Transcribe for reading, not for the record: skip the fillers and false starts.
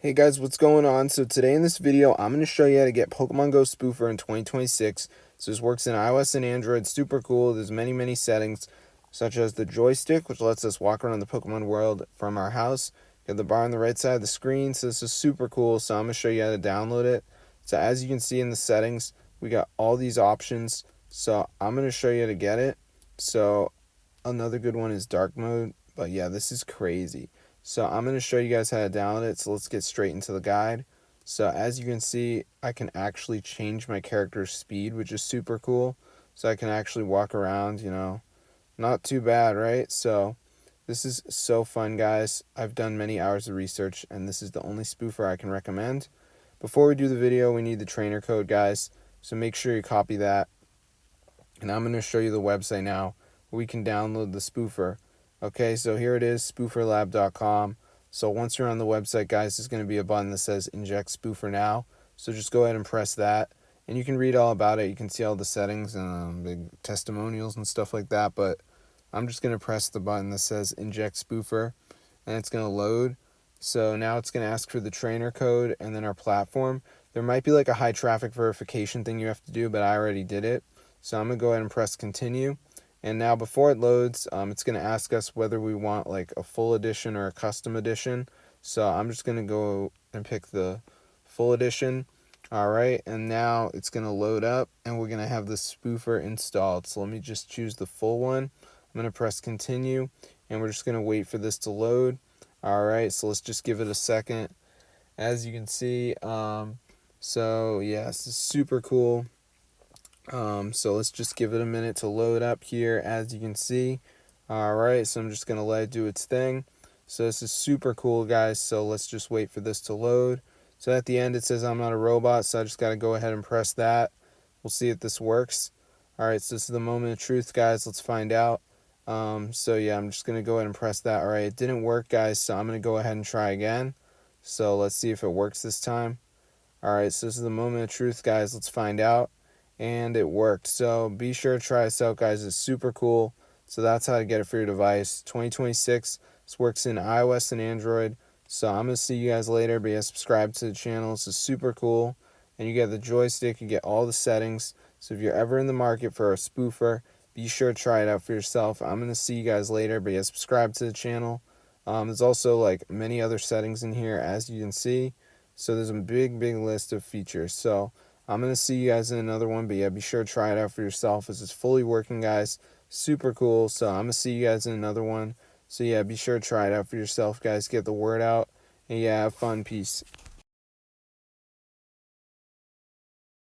Hey guys, what's going on? So today in this video, I'm going to show you how to get Pokemon Go Spoofer in 2026. So this works in iOS and Android. Super cool. There's many settings, such as the joystick, which lets us walk around the Pokemon world from our house. You have the bar on the right side of the screen. So this is super cool. So I'm going to show you how to download it. So as you can see in the settings, we got all these options. So I'm going to show you how to get it. So another good one is dark mode. But yeah, this is crazy. So I'm going to show you guys how to download it. So let's get straight into the guide. So as you can see, I can actually change my character's speed, which is super cool. So I can actually walk around, not too bad, right? So this is so fun, guys. I've done many hours of research, and this is the only spoofer I can recommend. Before we do the video, we need the trainer code, guys. So make sure you copy that. And I'm going to show you the website now where we can download the spoofer. Okay, so here it is, spooferlab.com. So once you're on the website, guys, there's going to be a button that says inject spoofer now. So just go ahead and press that. And you can read all about it. You can see all the settings and big testimonials and stuff like that. But I'm just going to press the button that says inject spoofer. And it's going to load. So now it's going to ask for the trainer code and then our platform. There might be like a high traffic verification thing you have to do, but I already did it. So I'm going to go ahead and press continue. And now before it loads, it's going to ask us whether we want like a full edition or a custom edition. So I'm just going to go and pick the full edition. All right, and now it's going to load up and we're going to have the spoofer installed. So let me just choose the full one. I'm going to press continue and we're just going to wait for this to load. All right, so let's just give it a second. As you can see, so yeah, this is super cool. So let's just give it a minute to load up here, as you can see. Alright, so I'm just going to let it do its thing. So this is super cool, guys. So let's just wait for this to load. So at the end it says I'm not a robot, so I just got to go ahead and press that. We'll see if this works. Alright, so this is the moment of truth, guys. Let's find out. So yeah, I'm just going to go ahead and press that. Alright, it didn't work, guys, so I'm going to go ahead and try again. So let's see if it works this time. Alright, so this is the moment of truth, guys. Let's find out. And it worked. So be sure to try this out, guys. It's super cool. So that's how to get it for your device. 2026. This works in iOS and Android. So I'm going to see you guys later. But yeah, subscribe to the channel. This is super cool. And you get the joystick. You get all the settings. So if you're ever in the market for a spoofer, be sure to try it out for yourself. I'm going to see you guys later. But yeah, subscribe to the channel. There's also like many other settings in here, as you can see. So there's a big list of features. So I'm going to see you guys in another one, but yeah, be sure to try it out for yourself. This is fully working, guys. Super cool. So I'm going to see you guys in another one. So yeah, be sure to try it out for yourself, guys. Get the word out. And yeah, have fun. Peace.